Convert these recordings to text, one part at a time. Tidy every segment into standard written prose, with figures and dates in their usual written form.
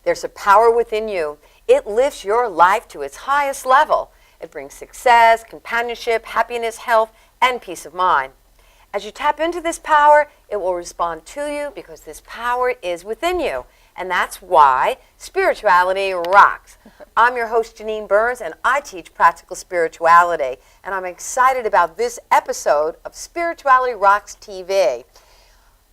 There's a power within you. It lifts your life to its highest level. It brings success, companionship, happiness, health, and peace of mind. As you tap into this power, it will respond to you because this power is within you. And that's why spirituality rocks. I'm your host, Janine Burns, and I teach practical spirituality. And I'm excited about this episode of Spirituality Rocks TV.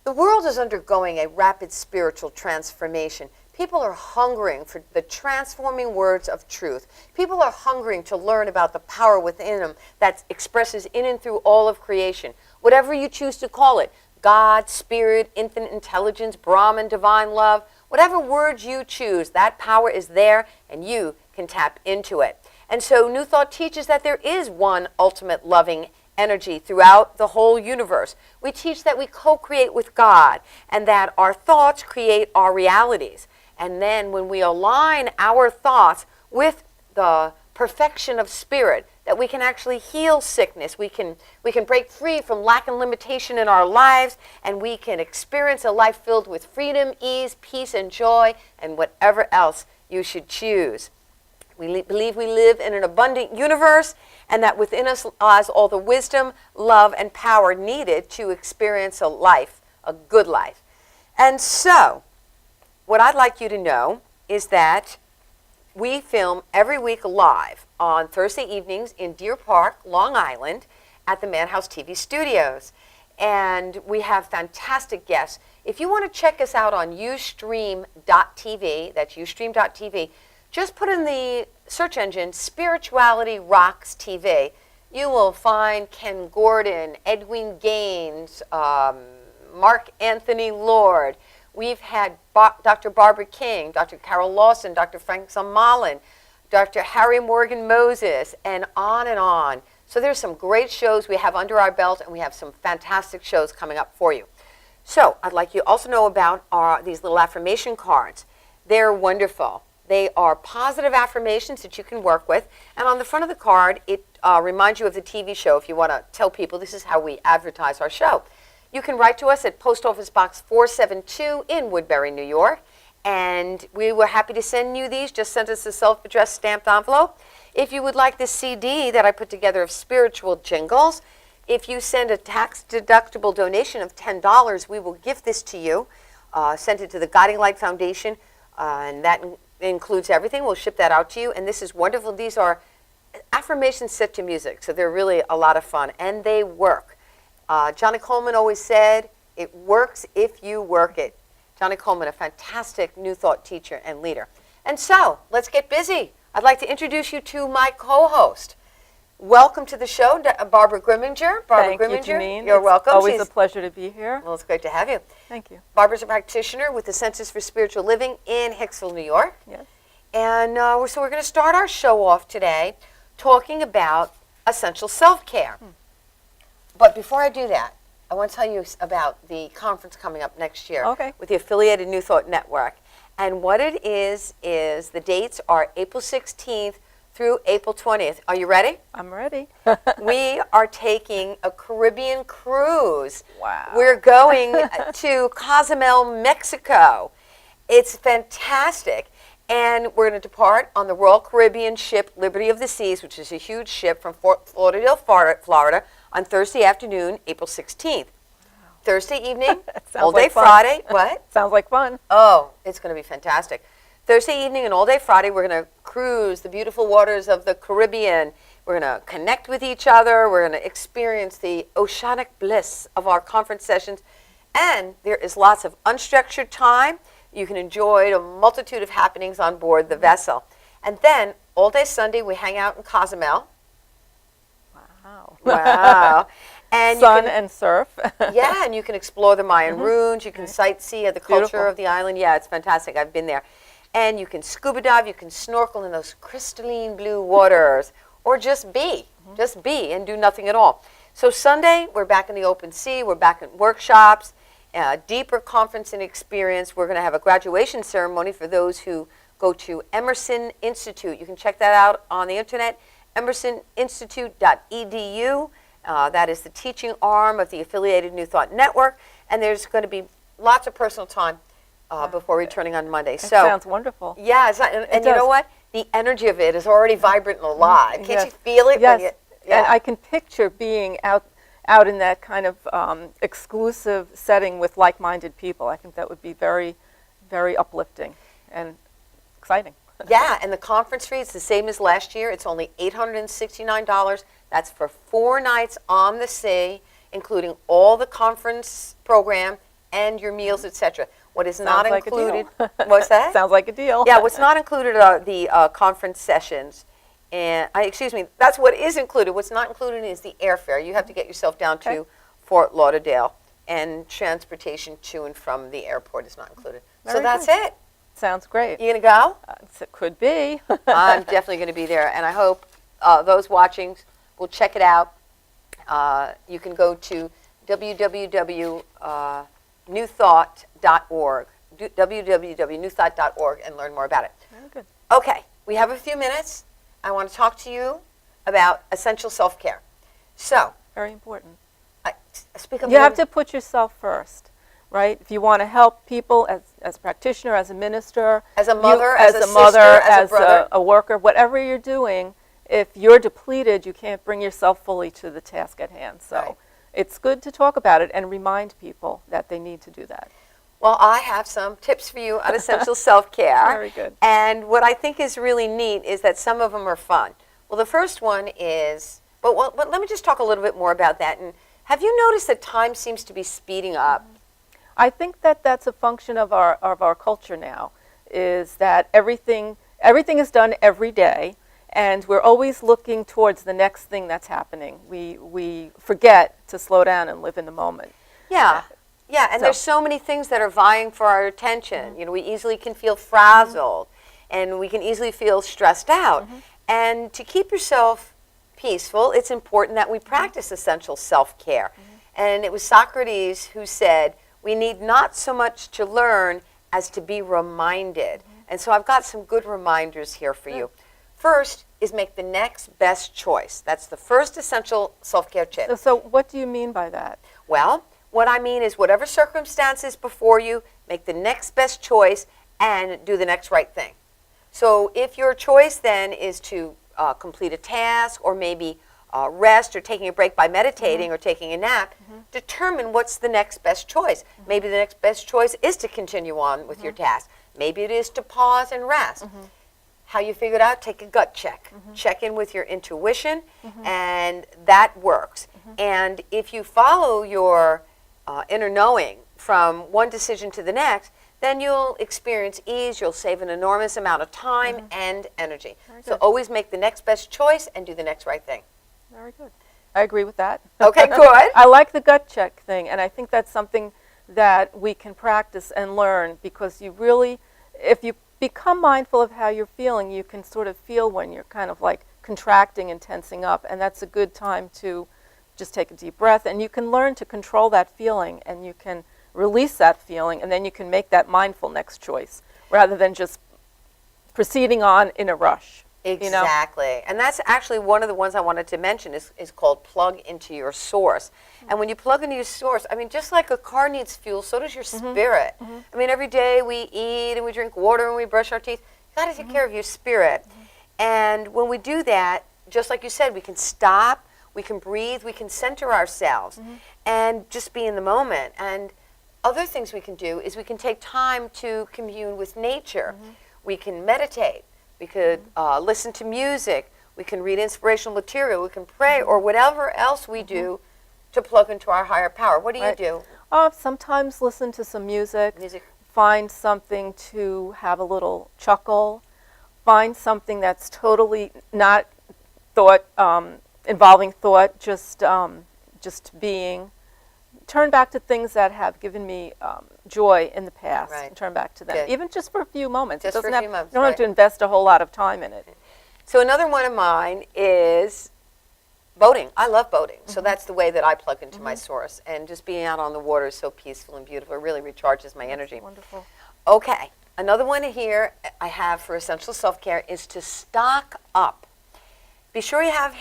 The world is undergoing a rapid spiritual transformation. People are hungering for the transforming words of truth. People are hungering to learn about the power within them that expresses in and through all of creation. Whatever you choose to call it, God, Spirit, infinite intelligence, Brahman, divine love, whatever words you choose, that power is there and you can tap into it. And so New Thought teaches that there is one ultimate loving energy throughout the whole universe. We teach that we co-create with God and that our thoughts create our realities. And then when we align our thoughts with the perfection of spirit, that we can actually heal sickness, we can break free from lack and limitation in our lives, and we can experience a life filled with freedom, ease, peace, and joy, and whatever else you should choose. We believe we live in an abundant universe, and that within us lies all the wisdom, love, and power needed to experience a life, a good life. And so, what I'd like you to know is that we film every week live on Thursday evenings in Deer Park, Long Island, at the Madhouse TV studios. And we have fantastic guests. If you want to check us out on Ustream.tv, that's Ustream.tv, just put in the search engine Spirituality Rocks TV. You will find Ken Gordon, Edwin Gaines, Mark Anthony Lord. We've had Dr. Barbara King, Dr. Carol Lawson, Dr. Frank Zamalin, Dr. Harry Morgan Moses, and on and on. So there's some great shows we have under our belt, and we have some fantastic shows coming up for you. So I'd like you to also know about these little affirmation cards. They're wonderful. They are positive affirmations that you can work with. And on the front of the card, it reminds you of the TV show if you want to tell people this is how we advertise our show. You can write to us at Post Office Box 472 in Woodbury, New York. And we were happy to send you these. Just send us a self-addressed stamped envelope. If you would like the CD that I put together of spiritual jingles, if you send a tax-deductible donation of $10, we will gift this to you. Send it to the Guiding Light Foundation, and that includes everything. We'll ship that out to you. And this is wonderful. These are affirmations set to music, so they're really a lot of fun, and they work. Johnny Coleman always said, it works if you work it. Johnny Coleman, a fantastic New Thought teacher and leader. And so, let's get busy. I'd like to introduce you to my co-host. Welcome to the show, Barbara Grimminger. Thank you, Janine. You're welcome. Always a pleasure to be here. Well, it's great to have you. Thank you. Barbara's a practitioner with the Centers for Spiritual Living in Hicksville, New York. Yes. And so we're going to start our show off today talking about essential self-care. But before I do that, I want to tell you about the conference coming up next year with the affiliated New Thought Network. And what it is the dates are April 16th through April 20th. Are you ready? I'm ready. We are taking a Caribbean cruise. Wow. We're going to Cozumel, Mexico. It's fantastic. And we're going to depart on the Royal Caribbean ship Liberty of the Seas, which is a huge ship from Fort Lauderdale, Florida, on Thursday afternoon, April 16th. Thursday evening, all day Friday. What? Sounds like fun. Oh, it's going to be fantastic. Thursday evening and all day Friday, we're going to cruise the beautiful waters of the Caribbean. We're going to connect with each other. We're going to experience the oceanic bliss of our conference sessions. And there is lots of unstructured time. You can enjoy a multitude of happenings on board the vessel. And then all day Sunday, we hang out in Cozumel. Wow. Wow. And sun and surf. Yeah, and you can explore the Mayan ruins. You can sightsee the culture of the island. Yeah, it's fantastic. I've been there. And you can scuba dive. You can snorkel in those crystalline blue waters. Or just be. Just be and do nothing at all. So Sunday, we're back in the open sea. We're back in workshops. Deeper conference and experience. We're going to have a graduation ceremony for those who go to Emerson Institute. You can check that out on the internet, emersoninstitute.edu. That is the teaching arm of the affiliated New Thought Network. And there's going to be lots of personal time before returning on Monday. It So sounds wonderful. yeah, and you know does. what? The energy of it is already vibrant and alive. Can't Yes. you feel it? Yes, When you, and I can picture being out in that kind of exclusive setting with like-minded people. I think that would be very, very uplifting and exciting. Yeah, and the conference fee is the same as last year. It's only $869. That's for 4 nights on the sea, including all the conference program and your meals, etc. What is not Sounds like a included? deal. What's that? Sounds like a deal. Yeah, what's not included are the conference sessions. And excuse me, that's what is included. What's not included is the airfare. You have to get yourself down Okay. to Fort Lauderdale, and transportation to and from the airport is not included. So Very that's good. it. Sounds great. You gonna go? It could be. I'm definitely going to be there, and I hope those watching will check it out. You can go to www.newthought.org, www.newthought.org, and learn more about it. Very good. Okay, we have a few minutes. I want to talk to you about essential self-care. So, Very important. speak up. You have to put yourself first, right? If you want to help people as a practitioner, as a minister, As a mother, as as a mother, sister, as a as brother. a worker, whatever you're doing, if you're depleted, you can't bring yourself fully to the task at hand. So Right. it's good to talk about it and remind people that they need to do that. Well, I have some tips for you on essential self-care. Very good. And what I think is really neat is that some of them are fun. Well, the first one is, but let me just talk a little bit more about that. And have you noticed that time seems to be speeding up? I think that that's a function of our culture now, is that everything is done every day, and we're always looking towards the next thing that's happening. We forget to slow down and live in the moment. Yeah. Yeah, and So- there's so many things that are vying for our attention. You know, we easily can feel frazzled, and we can easily feel stressed out. And to keep yourself peaceful, it's important that we practice essential self-care. And it was Socrates who said, we need not so much to learn as to be reminded. And so I've got some good reminders here for you. First is make the next best choice. That's the first essential self-care tip. So what do you mean by that? Well, what I mean is whatever circumstances before you, make the next best choice and do the next right thing. So if your choice then is to complete a task, or maybe rest, or taking a break by meditating, or taking a nap, determine what's the next best choice. Maybe the next best choice is to continue on with your task. Maybe it is to pause and rest. How you figure it out, take a gut check. Check in with your intuition, and that works. And if you follow your inner knowing from one decision to the next, then you'll experience ease, you'll save an enormous amount of time and energy. So good. always make the next best choice and do the next right thing. Very good. I agree with that. Okay, good. I like the gut check thing, and I think that's something that we can practice and learn, because you really, if you become mindful of how you're feeling, you can sort of feel when you're kind of like contracting and tensing up, and that's a good time to just take a deep breath, and you can learn to control that feeling, and you can release that feeling, and then you can make that mindful next choice rather than just proceeding on in a rush. Exactly. And that's actually one of the ones I wanted to mention is called plug into your source. And when you plug into your source, I mean, just like a car needs fuel, so does your spirit. I mean, every day we eat and we drink water and we brush our teeth. You got to take care of your spirit. And when we do that, just like you said, we can stop, we can breathe, we can center ourselves and just be in the moment. And other things we can do is we can take time to commune with nature. We can meditate. We could listen to music. We can read inspirational material. We can pray, or whatever else we do to plug into our higher power. What do you do? Sometimes listen to some music. Music. Find something to have a little chuckle. Find something that's totally not thought, involving thought, just being. Turn back to things that have given me joy in the past. Right. Turn back to them, Good. even just for a few moments. Just It for doesn't a have, few moments, you don't have right. to invest a whole lot of time in it. So another one of mine is boating. I love boating. So that's the way that I plug into my source. And just being out on the water is so peaceful and beautiful. It really recharges my energy. Wonderful. Okay, another one here I have for essential self-care is to stock up. Be sure you have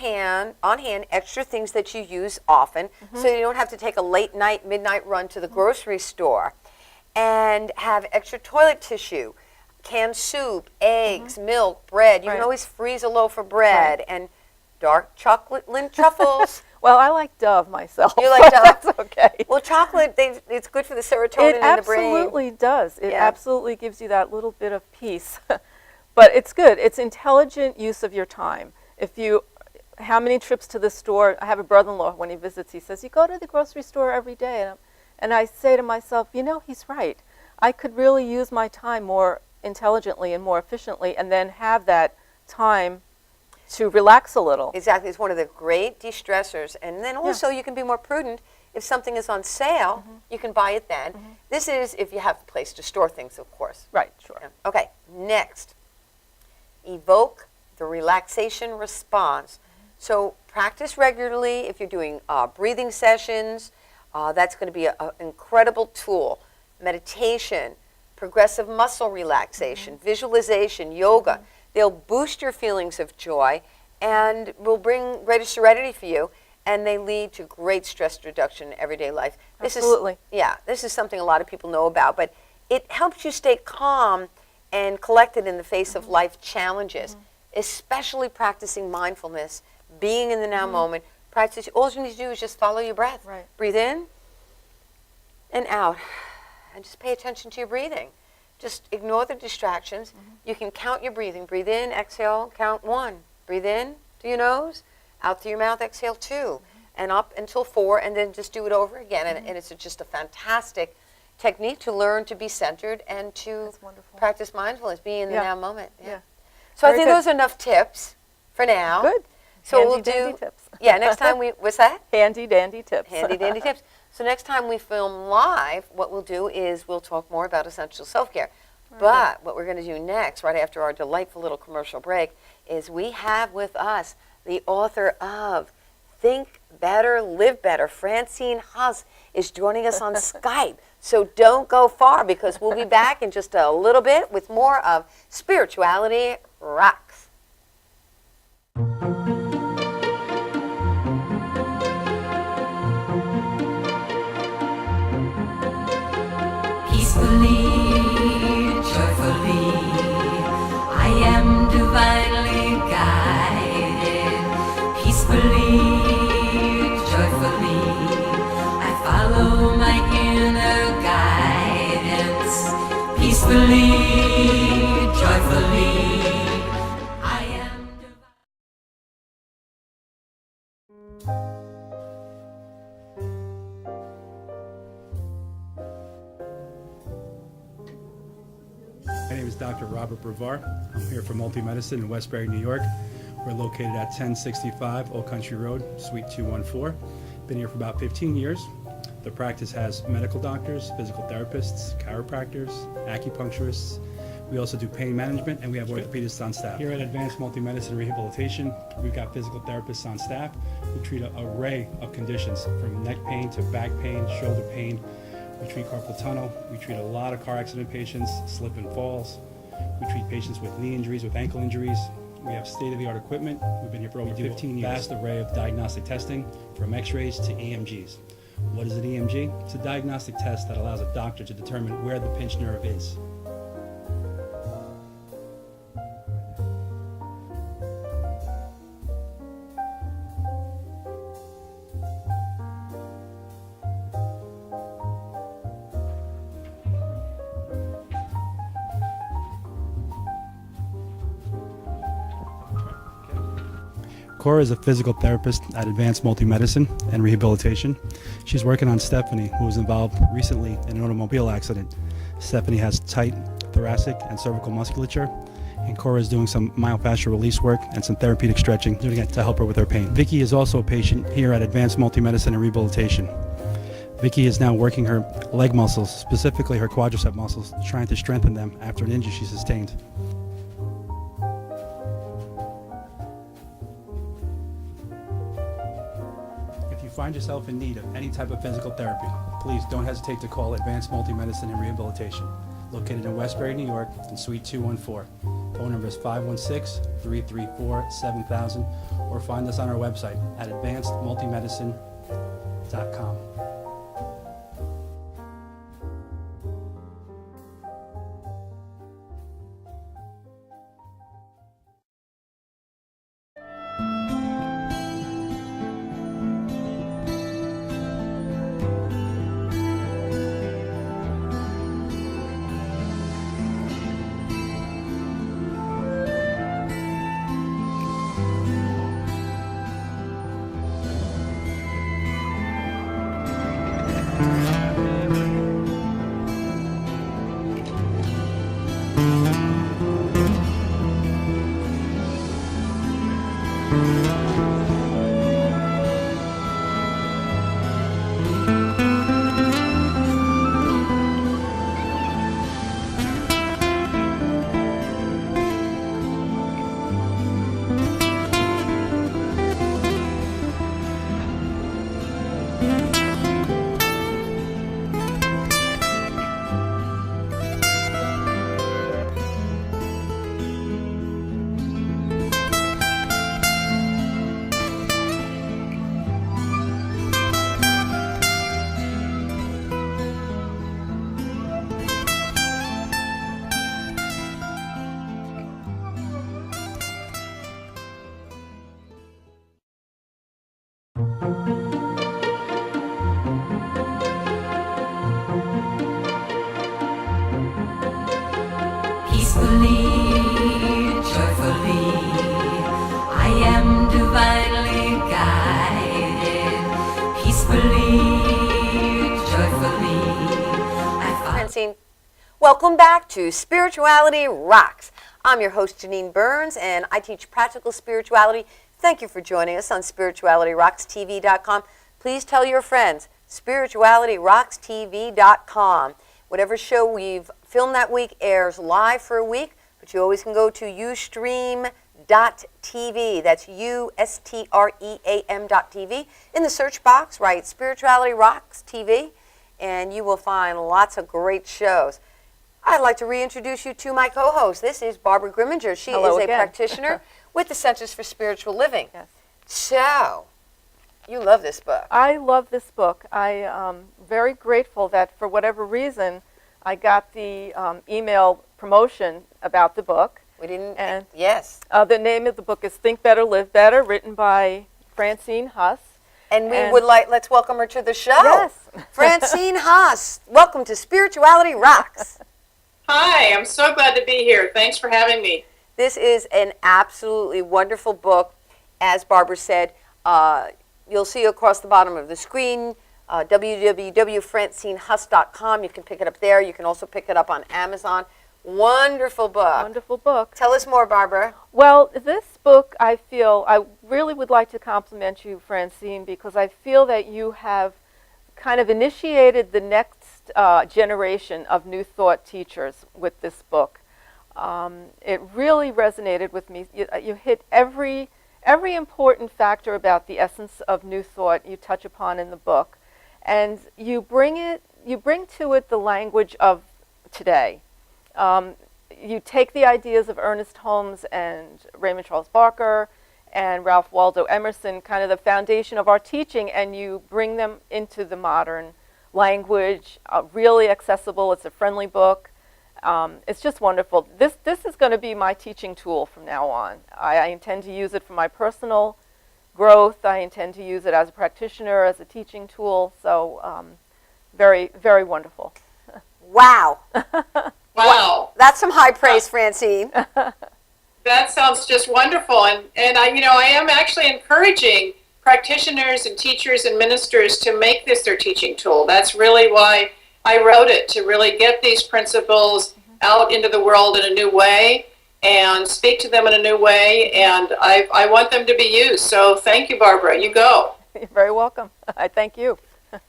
on hand extra things that you use often, so you don't have to take a late night, midnight run to the grocery store. and have extra toilet tissue, canned soup, eggs, milk, bread. You can always freeze a loaf of bread and dark chocolate Lindt truffles. Well, I like Dove myself. You like Dove? That's okay. Well, chocolate, it's good for the serotonin in the brain. It absolutely does. It absolutely gives you that little bit of peace. But it's good. It's intelligent use of your time. How many trips to the store? I have a brother-in-law, when he visits, he says, you go to the grocery store every day. And I say to myself, he's right. I could really use my time more intelligently and more efficiently and then have that time to relax a little. Exactly. It's one of the great de-stressors. And then also you can be more prudent. If something is on sale, you can buy it then. This is if you have a place to store things, of course. Right, sure. Yeah. Okay, next. Evoke the relaxation response. So practice regularly. If you're doing breathing sessions, that's going to be an incredible tool. Meditation, progressive muscle relaxation, visualization, yoga. They'll boost your feelings of joy and will bring greater serenity for you, and they lead to great stress reduction in everyday life. Absolutely. This is something a lot of people know about, but it helps you stay calm and collected in the face of life challenges, especially practicing mindfulness, being in the now moment. Practice. All you need to do is just follow your breath. Right. Breathe in and out, and just pay attention to your breathing. Just ignore the distractions. You can count your breathing. Breathe in, exhale, count 1. Breathe in through your nose, out through your mouth, exhale 2, and up until 4, and then just do it over again. And it's just a fantastic technique to learn to be centered and to practice mindfulness, be in the now moment. Yeah. So I think those are enough tips for now. Good. So Handy we'll dandy do tips. next time what's that? Handy dandy tips. Handy dandy tips. So next time we film live, what we'll do is we'll talk more about essential self-care. But what we're going to do next, right after our delightful little commercial break, is we have with us the author of Think Better, Live Better. Francine Huss is joining us on Skype. So don't go far, because we'll be back in just a little bit with more of Spirituality Rocks. Peacefully, joyfully, I am divinely guided. Peacefully, joyfully, I follow my inner guidance. Peacefully, joyfully, I am My name is Dr. Robert Brevard. I'm here for Multi-Medicine in Westbury, New York. We're located at 1065 Old Country Road, Suite 214. Been here for about 15 years. The practice has medical doctors, physical therapists, chiropractors, acupuncturists. We also do pain management, and we have orthopedists on staff. Here at Advanced Multi-Medicine Rehabilitation, we've got physical therapists on staff who treat an array of conditions, from neck pain to back pain, shoulder pain. We treat carpal tunnel. We treat a lot of car accident patients, slip and falls. We treat patients with knee injuries, with ankle injuries. We have state-of-the-art equipment. We've been here for over 15 years. Vast array of diagnostic testing, from x-rays to EMGs. What is an EMG? It's a diagnostic test that allows a doctor to determine where the pinched nerve is. Cora is a physical therapist at Advanced Multi-Medicine and Rehabilitation. She's working on Stephanie, who was involved recently in an automobile accident. Stephanie has tight thoracic and cervical musculature, and Cora is doing some myofascial release work and some therapeutic stretching, doing it to help her with her pain. Vicky is also a patient here at Advanced Multi-Medicine and Rehabilitation. Vicky is now working her leg muscles, specifically her quadricep muscles, trying to strengthen them after an injury she sustained. If you find yourself in need of any type of physical therapy, please don't hesitate to call Advanced Multi-Medicine and Rehabilitation, located in Westbury, New York, in Suite 214. Phone number is 516-334-7000, or find us on our website at advancedmultimedicine.com. Peacefully, joyfully, I am divinely guided. Peacefully, joyfully, I find. Francine, welcome back to Spirituality Rocks. I'm your host, Janine Burns, and I teach practical spirituality. Thank you for joining us on SpiritualityRocksTV.com. Please tell your friends, SpiritualityRocksTV.com. Whatever show we've filmed that week airs live for a week, but you always can go to Ustream.tv. That's USTREAM.tv. In the search box, write Spirituality Rocks TV, and you will find lots of great shows. I'd like to reintroduce you to my co-host. This is Barbara Grimminger. She Hello is a again. practitioner with the Centers for Spiritual Living. Yes. So, you love this book. I love this book. I am very grateful that for whatever reason I got the email promotion about the book. We didn't, And- yes. The name of the book is Think Better, Live Better, written by Francine Huss. And we And- would like, let's welcome her to the show. Yes. Francine Huss, welcome to Spirituality Rocks. Hi, I'm so glad to be here. Thanks for having me. This is an absolutely wonderful book. As Barbara said, you'll see across the bottom of the screen, www.francinehuss.com. You can pick it up there. You can also pick it up on Amazon. Wonderful book. Wonderful book. Tell us more, Barbara. Well, this book, I really would like to compliment you, Francine, because I feel that you have kind of initiated the next generation of New Thought teachers with this book. It really resonated with me. You hit every important factor about the essence of New Thought you touch upon in the book, and you bring to it the language of today. You take the ideas of Ernest Holmes and Raymond Charles Barker and Ralph Waldo Emerson, kind of the foundation of our teaching, and you bring them into the modern language, really accessible. It's a friendly book. It's just wonderful. This is going to be my teaching tool from now on. I intend to use it for my personal growth. I intend to use it as a practitioner, as a teaching tool. So very, very wonderful. Wow. Wow, That's some high praise, Francine. that sounds just wonderful. And I am actually encouraging practitioners and teachers and ministers to make this their teaching tool. That's really why I wrote it, to really get these principles out into the world in a new way and speak to them in a new way. And I want them to be used. So thank you, Barbara. You go. You're very welcome. I thank you.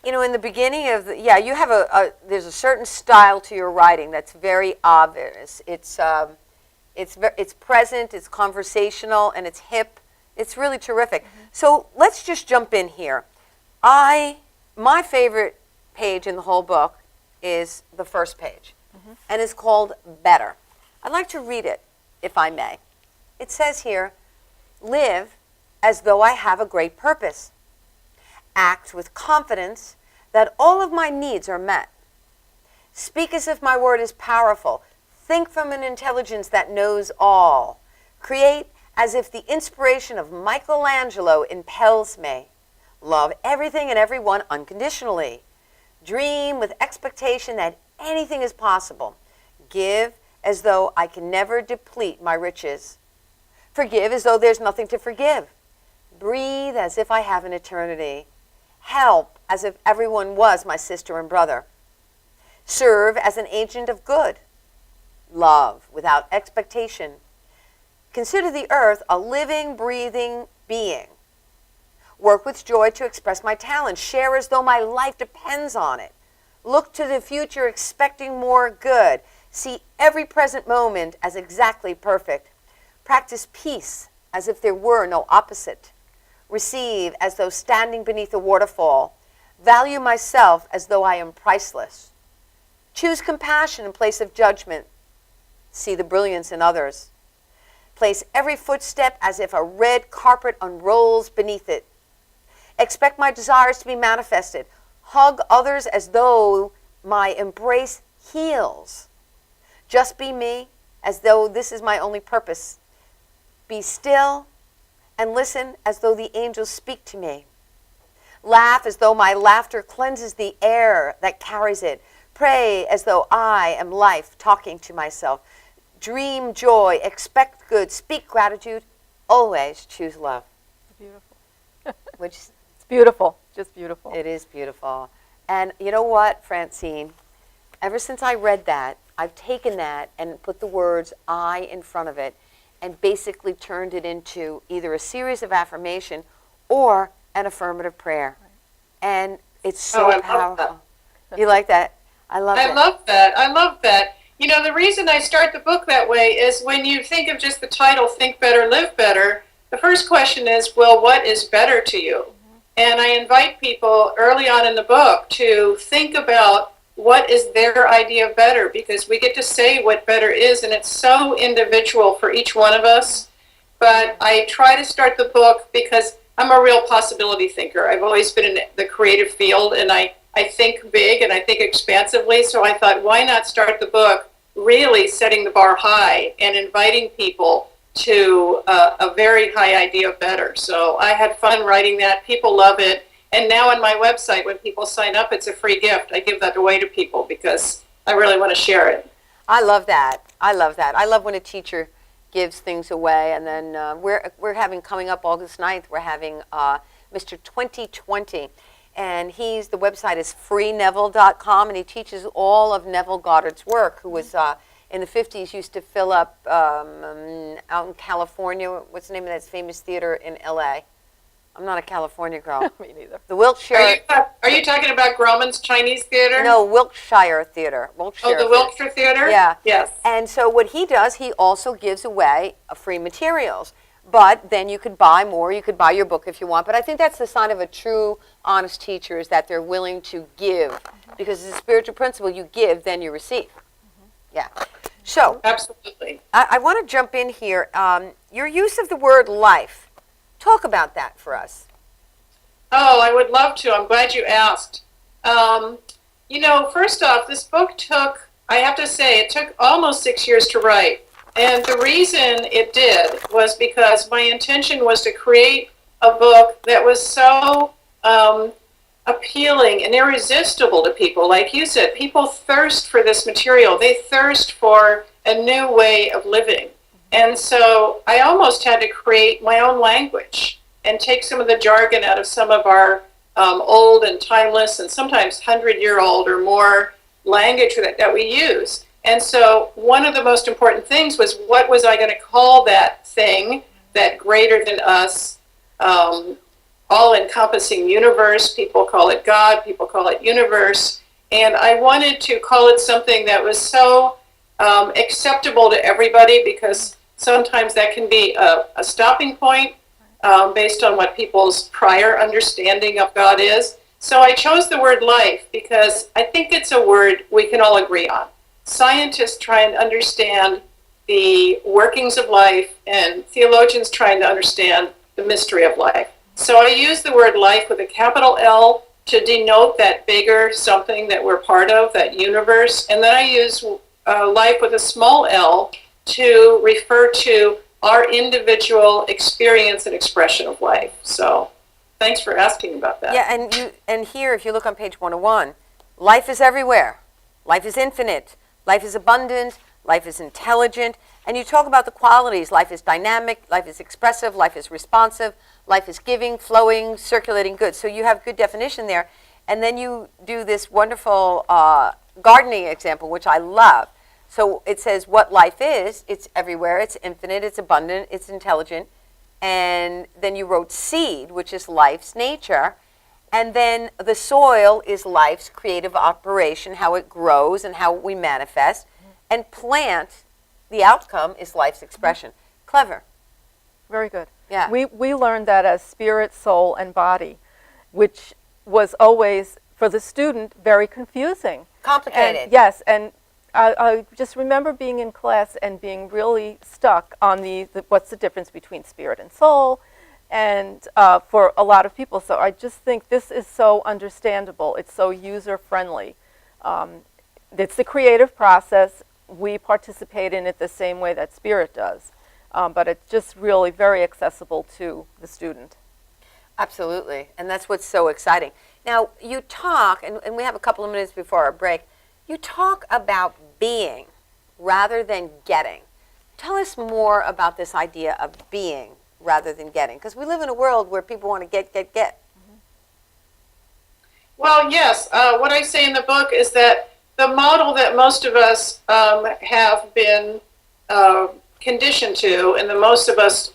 You know, in the beginning of you have there's a certain style to your writing that's very obvious. It's present, it's conversational, and it's hip. It's really terrific. So let's just jump in here. My favorite page in the whole book is the first page, and it's called Better. I'd like to read it, if I may. It says here, live as though I have a great purpose. Act with confidence that all of my needs are met. Speak as if my word is powerful. Think from an intelligence that knows all. Create as if the inspiration of Michelangelo impels me. Love everything and everyone unconditionally. Dream with expectation that anything is possible. Give as though I can never deplete my riches. Forgive as though there's nothing to forgive. Breathe as if I have an eternity. Help as if everyone was my sister and brother. Serve as an agent of good. Love without expectation. Consider the earth a living, breathing being. Work with joy to express my talent. Share as though my life depends on it. Look to the future expecting more good. See every present moment as exactly perfect. Practice peace as if there were no opposite. Receive as though standing beneath a waterfall. Value myself as though I am priceless. Choose compassion in place of judgment. See the brilliance in others. Place every footstep as if a red carpet unrolls beneath it. Expect my desires to be manifested. Hug others as though my embrace heals. Just be me as though this is my only purpose. Be still and listen as though the angels speak to me. Laugh as though my laughter cleanses the air that carries it. Pray as though I am life talking to myself. Dream joy, expect good, speak gratitude, always choose love. Beautiful. Which It's beautiful, just beautiful. it is beautiful. And you know what, Francine? Ever since I read that, I've taken that and put the words I in front of it and basically turned it into either a series of affirmation or an affirmative prayer. And it's so I love powerful. You like that? I love it. I love that. I love that. You know, the reason I start the book that way is when you think of just the title, Think Better, Live Better, the first question is, well, what is better to you? And I invite people early on in the book to think about what is their idea of better, because we get to say what better is, and it's so individual for each one of us. But I try to start the book because I'm a real possibility thinker. I've always been in the creative field, and I think big and I think expansively. So I thought, why not start the book really setting the bar high and inviting people to a very high idea of better. So I had fun writing that. People love it. And now on my website, when people sign up, it's a free gift. I give that away to people because I really want to share it. I love that. I love that. I love when a teacher gives things away. And then we're having, coming up August 9th, we're having Mr. 2020. And the website is freeneville.com, and he teaches all of Neville Goddard's work, who was in the 50s used to fill up out in California. What's the name of that famous theater in L.A.? I'm not a California girl. Me neither. The Wiltshire. Are you talking about Grauman's Chinese Theater? No, Wiltshire Theater. Oh, the Wiltshire Theater? Yeah. Yes. And so what he does, he also gives away free materials. But then you could buy more. You could buy your book if you want. But I think that's the sign of a true, honest teacher, is that they're willing to give. Because it's a spiritual principle. You give, then you receive. Yeah. So Absolutely. I want to jump in here. Your use of the word life. Talk about that for us. Oh, I would love to. I'm glad you asked. You know, first off, this book took, I have to say, it took almost 6 years to write. And the reason it did was because my intention was to create a book that was so appealing and irresistible to people. Like you said, people thirst for this material. They thirst for a new way of living. And so I almost had to create my own language and take some of the jargon out of some of our old and timeless and sometimes 100-year-old or more language that we use. And so one of the most important things was, what was I going to call that thing, that greater than us, all-encompassing universe? People call it God, people call it universe. And I wanted to call it something that was so acceptable to everybody, because sometimes that can be a stopping point based on what people's prior understanding of God is. So I chose the word life because I think it's a word we can all agree on. Scientists try and understand the workings of life, and theologians trying to understand the mystery of life. So I use the word life with a capital L to denote that bigger something that we're part of, that universe. And then I use life with a small l to refer to our individual experience and expression of life. So thanks for asking about that. Yeah, and here, if you look on page 101, life is everywhere. Life is infinite. Life is abundant. Life is intelligent. And you talk about the qualities. Life is dynamic. Life is expressive. Life is responsive. life is giving, flowing, circulating good. So you have good definition there. And then you do this wonderful gardening example, which I love. So it says what life is. It's everywhere. It's infinite. It's abundant. It's intelligent. And then you wrote seed, which is life's nature. And then the soil is life's creative operation, how it grows and how we manifest. And plant, the outcome, is life's expression. Clever. Very good. Yeah. We learned that as spirit, soul, and body, which was always, for the student, very confusing. Complicated. And, yes, and I just remember being in class and being really stuck on the what's the difference between spirit and soul, and for a lot of people. So I just think this is so understandable. It's so user-friendly. It's the creative process. We participate in it the same way that spirit does. But it's just really very accessible to the student. Absolutely. And that's what's so exciting. Now, you talk, and we have a couple of minutes before our break, you talk about being rather than getting. Tell us more about this idea of being rather than getting, because we live in a world where people want to get. Well, yes. What I say in the book is that the model that most of us have been conditioned to, and the most of us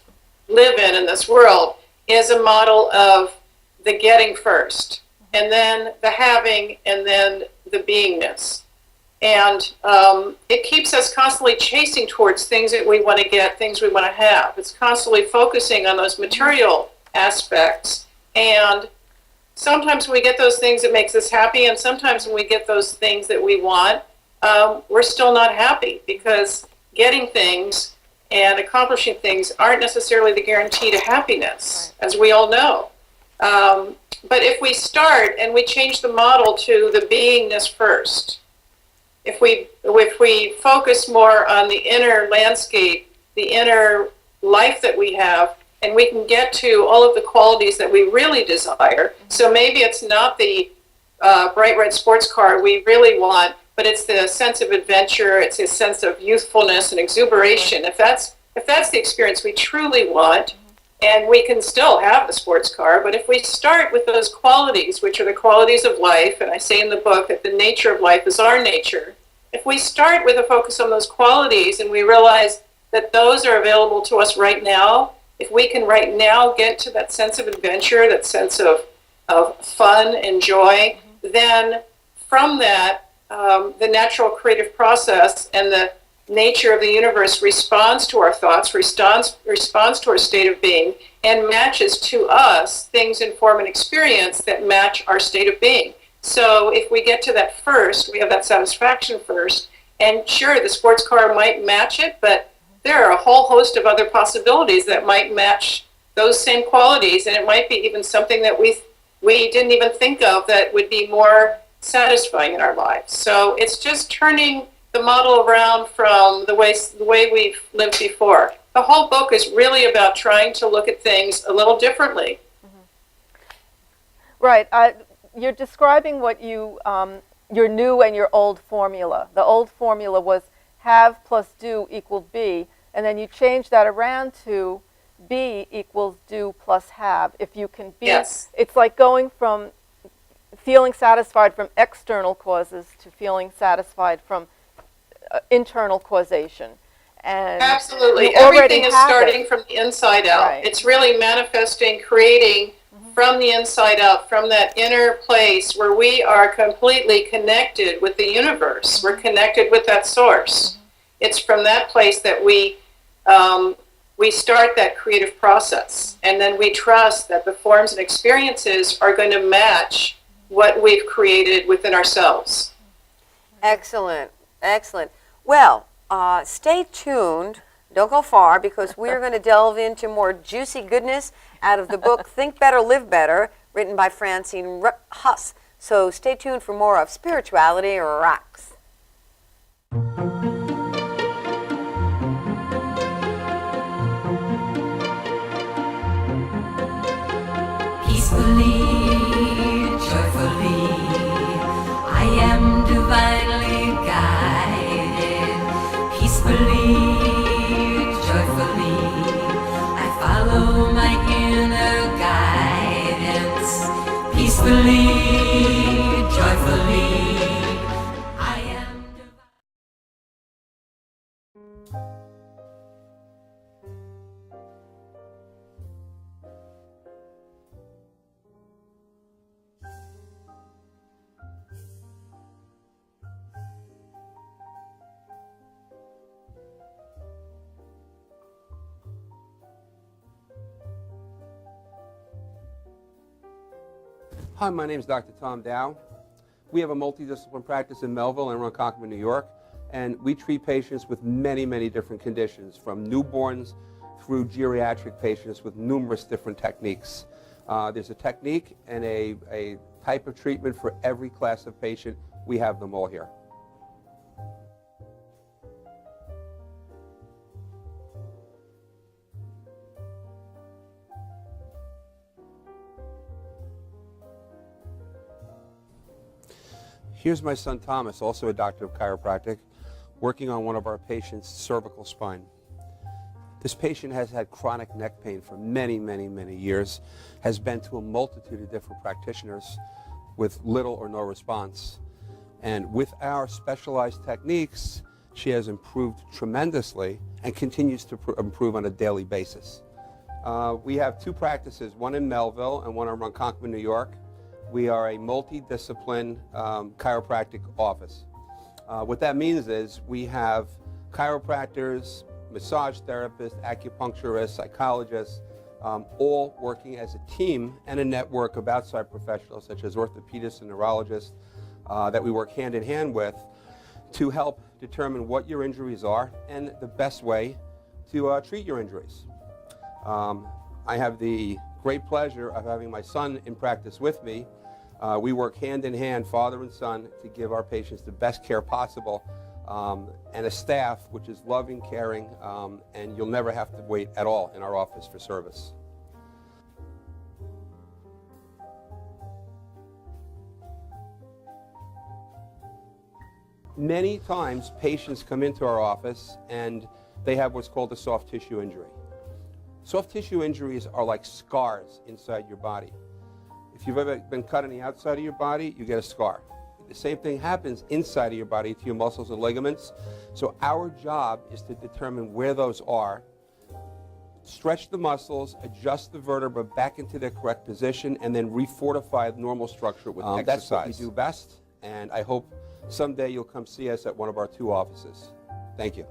live in this world, is a model of the getting first, and then the having, and then the beingness. And it keeps us constantly chasing towards things that we want to get, things we want to have. It's constantly focusing on those material aspects. And sometimes when we get those things, it makes us happy. And sometimes when we get those things that we want, we're still not happy, because getting things and accomplishing things aren't necessarily the guarantee to happiness, as we all know. But if we start and we change the model to the beingness first, if we focus more on the inner landscape, the inner life that we have, and we can get to all of the qualities that we really desire. So maybe it's not the bright red sports car we really want, but it's the sense of adventure, it's a sense of youthfulness and exuberation. If that's the experience we truly want, and we can still have the sports car, but if we start with those qualities, which are the qualities of life, and I say in the book that the nature of life is our nature, if we start with a focus on those qualities and we realize that those are available to us right now, if we can right now get to that sense of adventure, that sense of fun and joy, then from that, the natural creative process and the nature of the universe responds to our thoughts, responds to our state of being, and matches to us things in form and experience that match our state of being. So if we get to that first, we have that satisfaction first, and sure, the sports car might match it, but there are a whole host of other possibilities that might match those same qualities, and it might be even something that we didn't even think of that would be more satisfying in our lives. So it's just turning the model around from the way we've lived before. The whole book is really about trying to look at things a little differently. Right. You're describing what your new and your old formula. The old formula was have plus do equal be, and then you change that around to be equals do plus have. If you can be, Yes. It's like going from feeling satisfied from external causes to feeling satisfied from internal causation. And Absolutely. you already Everything is have starting it. from the inside out. Right. It's really manifesting, creating from the inside out, from that inner place where we are completely connected with the universe. We're connected with that source. It's from that place that we start that creative process. And then we trust that the forms and experiences are going to match what we've created within ourselves. Excellent. Excellent. Well, stay tuned. Don't go far, because we're going to delve into more juicy goodness out of the book Think Better, Live Better, written by Francine Huss. So stay tuned for more of Spirituality Rocks. Peacefully, joyfully, I am divinely guided. Peacefully, joyfully, I follow my inner joyfully. I am divine. Hi, my name is Dr. Tom Dow. We have a multidisciplinary practice in Melville and Ronkonkoma, New York, and we treat patients with many, many different conditions, from newborns through geriatric patients with numerous different techniques. There's a technique and a type of treatment for every class of patient. We have them all here. Here's my son Thomas, also a doctor of chiropractic, working on one of our patients' cervical spine. This patient has had chronic neck pain for many, many, many years, has been to a multitude of different practitioners with little or no response. And with our specialized techniques, she has improved tremendously and continues to improve on a daily basis. We have two practices, one in Melville and one in Ronkonkoma, New York. We are a multidiscipline chiropractic office. What that means is we have chiropractors, massage therapists, acupuncturists, psychologists, all working as a team and a network of outside professionals such as orthopedists and neurologists that we work hand in hand with to help determine what your injuries are and the best way to treat your injuries. I have the great pleasure of having my son in practice with me. We work hand in hand, father and son, to give our patients the best care possible, and a staff which is loving, caring, and you'll never have to wait at all in our office for service. Many times patients come into our office and they have what's called a soft tissue injury. Soft tissue injuries are like scars inside your body. If you've ever been cut on the outside of your body, you get a scar. The same thing happens inside of your body to your muscles and ligaments. So our job is to determine where those are, stretch the muscles, adjust the vertebra back into their correct position, and then refortify the normal structure with exercise. That's what we do best, and I hope someday you'll come see us at one of our two offices. Thank you.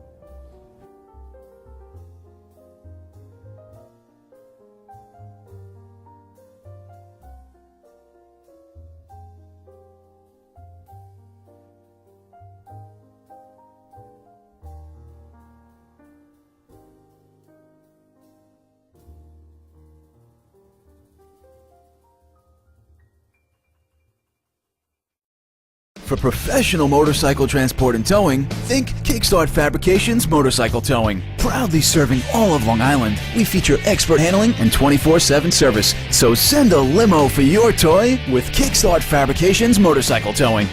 For professional motorcycle transport and towing, think Kickstart Fabrications Motorcycle Towing. Proudly serving all of Long Island, we feature expert handling and 24/7 service. So send a limo for your toy with Kickstart Fabrications Motorcycle Towing.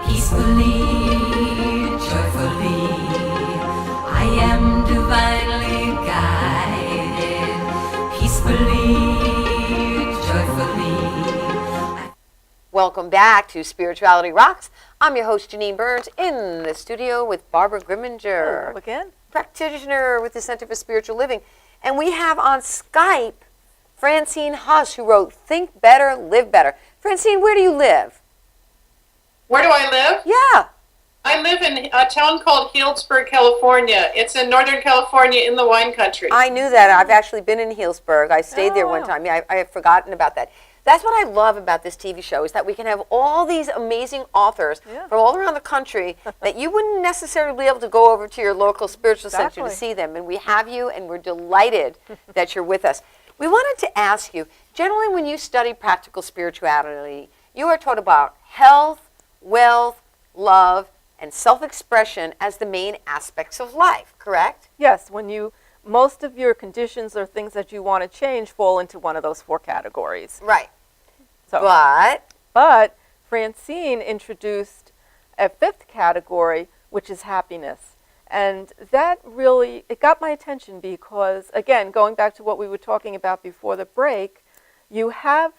Peacefully, joyfully, I am divinely guided. Peacefully, joyfully. Welcome back to Spirituality Rocks. I'm your host, Janine Burns, in the studio with Barbara Grimminger, Hello again. practitioner with the Center for Spiritual Living. And we have on Skype Francine Huss, who wrote Think Better, Live Better. Francine, where do you live? Where do I live? Yeah. I live in a town called Healdsburg, California. It's in Northern California in the wine country. I knew that. I've actually been in Healdsburg. I stayed there one wow. time. Yeah, I had forgotten about that. That's what I love about this TV show, is that we can have all these amazing authors Yeah. from all around the country that you wouldn't necessarily be able to go over to your local spiritual center to Exactly. see them. And we have you, and we're delighted that you're with us. We wanted to ask you, generally when you study practical spirituality, you are taught about health, wealth, love, and self-expression as the main aspects of life, correct? Yes, most of your conditions or things that you want to change fall into one of those four categories. Right. So, But Francine introduced a fifth category, which is happiness. And that really, it got my attention because, again, going back to what we were talking about before the break, you have,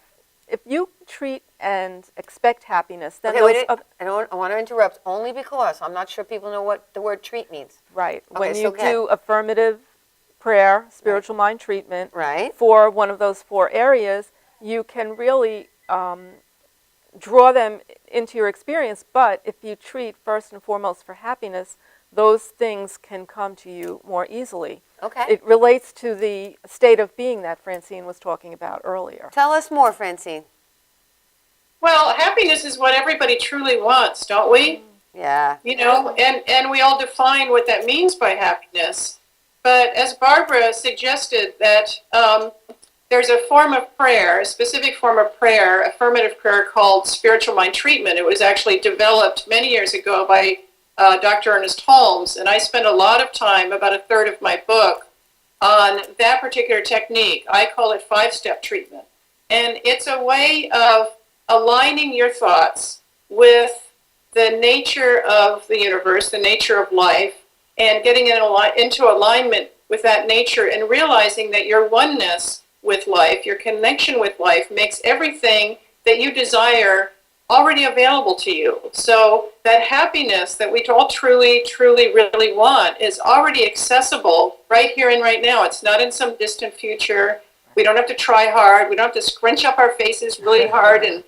if you treat and expect happiness, then Okay, those wait, other, I want to interrupt only because I'm not sure people know what the word treat means. right, Okay, when so you go ahead. do affirmative prayer, spiritual mind treatment, Right. for one of those 4 areas, you can really draw them into your experience. But if you treat first and foremost for happiness, those things can come to you more easily. Okay. It relates to the state of being that Francine was talking about earlier. Tell us more, Francine. Well, happiness is what everybody truly wants, don't we? Yeah. You know, and we all define what that means by happiness. But as Barbara suggested, that there's a form of prayer, a specific form of prayer, affirmative prayer called spiritual mind treatment. It was actually developed many years ago by Dr. Ernest Holmes, and I spent a lot of time, about a third of my book, on that particular technique. I call it 5-step treatment. And it's a way of aligning your thoughts with the nature of the universe, the nature of life, and getting into alignment with that nature and realizing that your oneness with life, your connection with life, makes everything that you desire already available to you. So that happiness that we all truly, truly, really want is already accessible right here and right now. It's not in some distant future. We don't have to try hard. We don't have to scrunch up our faces really hard and,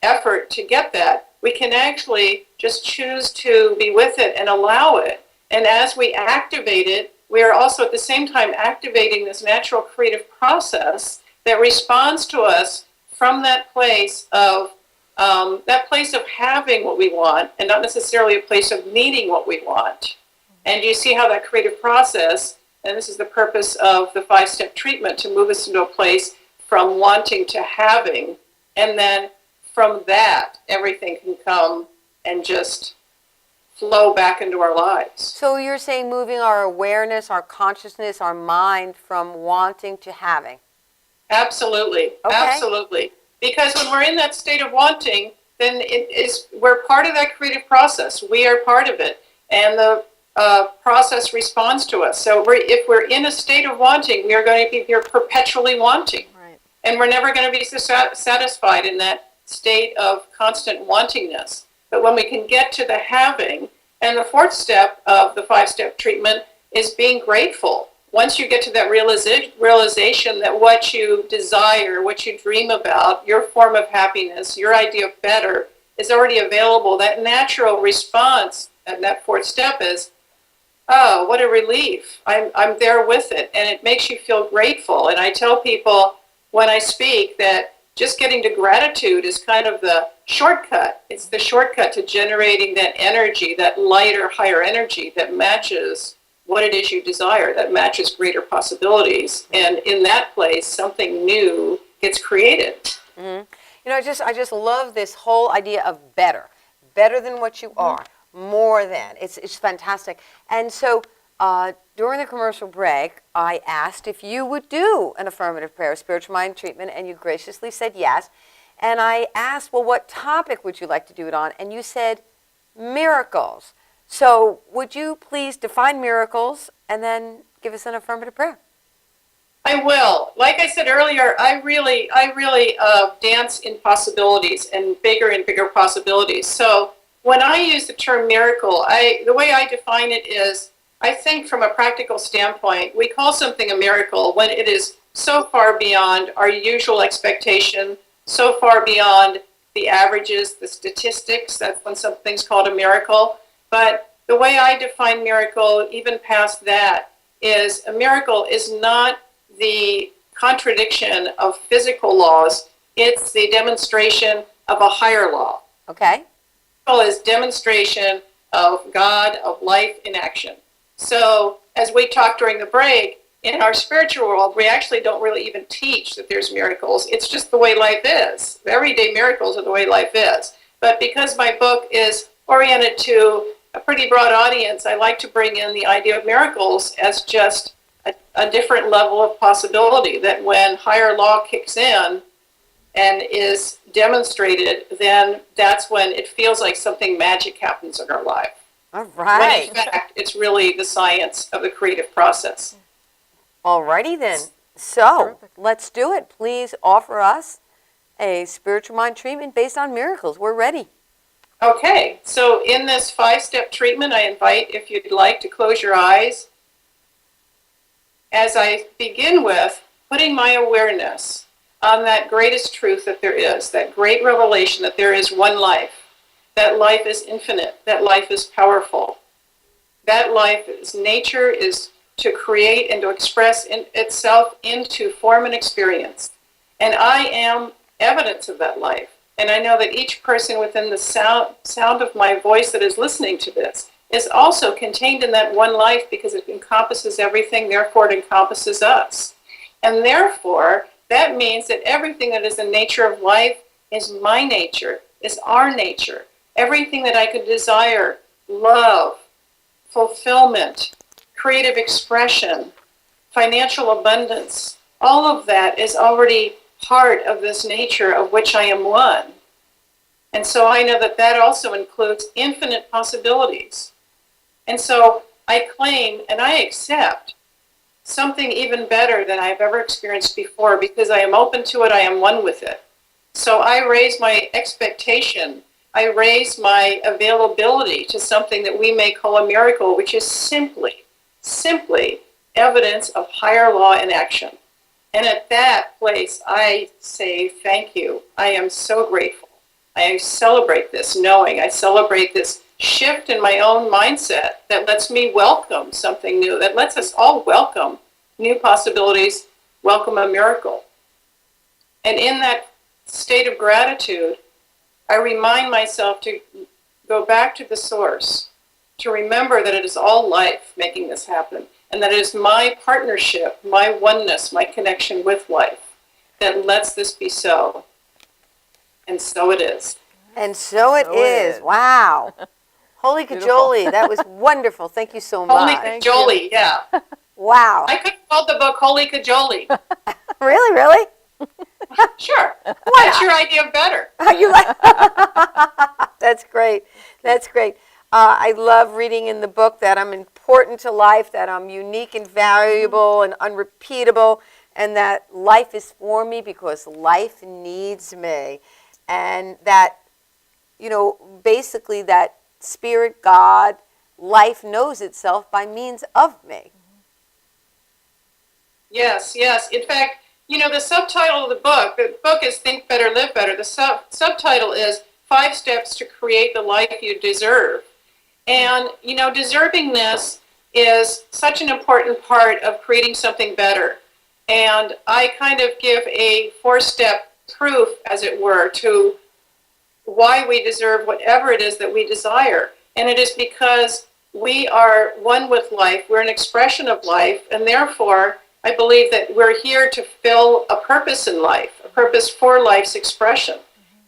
effort to get that. We can actually just choose to be with it and allow it. And as we activate it, we are also at the same time activating this natural creative process that responds to us from that place of having what we want, and not necessarily a place of needing what we want. And you see how that creative process, and this is the purpose of the 5-step treatment, to move us into a place from wanting to having, and then from that, everything can come and just flow back into our lives. So you're saying moving our awareness, our consciousness, our mind from wanting to having. Absolutely, Okay. Absolutely. Because when we're in that state of wanting, then we're part of that creative process. We are part of it, and the process responds to us. So if we're in a state of wanting, we are going to be here perpetually wanting, Right. and we're never going to be satisfied in that state of constant wantingness. But when we can get to the having, and the 4th step of the 5-step treatment is being grateful. Once you get to that realization that what you desire, what you dream about, your form of happiness, your idea of better is already available, that natural response and that 4th step is, oh, what a relief. I'm there with it. And it makes you feel grateful. And I tell people when I speak that just getting to gratitude is kind of the shortcut. It's the shortcut to generating that energy, that lighter, higher energy that matches what it is you desire, that matches greater possibilities. And in that place, something new gets created. Mm-hmm. I just love this whole idea of better than what you are, more than. It's fantastic. And so during the commercial break, I asked if you would do an affirmative prayer, spiritual mind treatment, and you graciously said yes. And I asked, well, what topic would you like to do it on? And you said miracles. So would you please define miracles and then give us an affirmative prayer? I will. Like I said earlier, I really dance in possibilities and bigger possibilities. So when I use the term miracle, the way I define it is, I think from a practical standpoint, we call something a miracle when it is so far beyond our usual expectation, so far beyond the averages, the statistics. That's when something's called a miracle. But the way I define miracle, even past that, is a miracle is not the contradiction of physical laws. It's the demonstration of a higher law. Okay. Miracle is demonstration of God, of life in action. So as we talked during the break, in our spiritual world, we actually don't really even teach that there's miracles. It's just the way life is. Everyday miracles are the way life is. But because my book is oriented to a pretty broad audience, I like to bring in the idea of miracles as just a different level of possibility, that when higher law kicks in and is demonstrated, then that's when it feels like something magic happens in our life. All When right. in fact, it's really the science of the creative process. Alrighty then. So Terrific. let's do it. Please offer us a spiritual mind treatment based on miracles. We're ready. Okay, so in this 5-step treatment, I invite, if you'd like, to close your eyes as I begin with putting my awareness on that greatest truth that there is, that great revelation that there is one life, that life is infinite, that life is powerful, that life is nature is to create and to express itself into form and experience. And I am evidence of that life. And I know that each person within the sound of my voice that is listening to this is also contained in that one life because it encompasses everything, therefore it encompasses us. And therefore, that means that everything that is the nature of life is my nature, is our nature. Everything that I could desire, love, fulfillment, creative expression, financial abundance, all of that is already part of this nature of which I am one. And so I know that that also includes infinite possibilities. And so I claim and I accept something even better than I've ever experienced before because I am open to it, I am one with it. So I raise my expectation, I raise my availability to something that we may call a miracle, which is simply evidence of higher law in action. And at that place, I say, thank you. I am so grateful. I celebrate this knowing. I celebrate this shift in my own mindset that lets me welcome something new, that lets us all welcome new possibilities, welcome a miracle. And in that state of gratitude, I remind myself to go back to the source, to remember that it is all life making this happen. And that it is my partnership, my oneness, my connection with life that lets this be so. And so it is. And so it So it is. is. Wow. Holy Beautiful. cajoli. That was wonderful. Thank you so Holy much. cajoli, yeah. Wow. I could have called the book Holy Cajoli. Really, really? Sure. What's your idea of better? You like? That's great. That's great. I love reading in the book that I'm important to life, that I'm unique and valuable and unrepeatable, and that life is for me because life needs me. And that, basically that spirit, God, life knows itself by means of me. Yes, yes. In fact, the subtitle of the book is Think Better, Live Better. The subtitle is 5 Steps to Create the Life You Deserve. And, deservingness is such an important part of creating something better. And I kind of give a 4-step proof, as it were, to why we deserve whatever it is that we desire. And it is because we are one with life. We're an expression of life. And therefore, I believe that we're here to fill a purpose in life, a purpose for life's expression.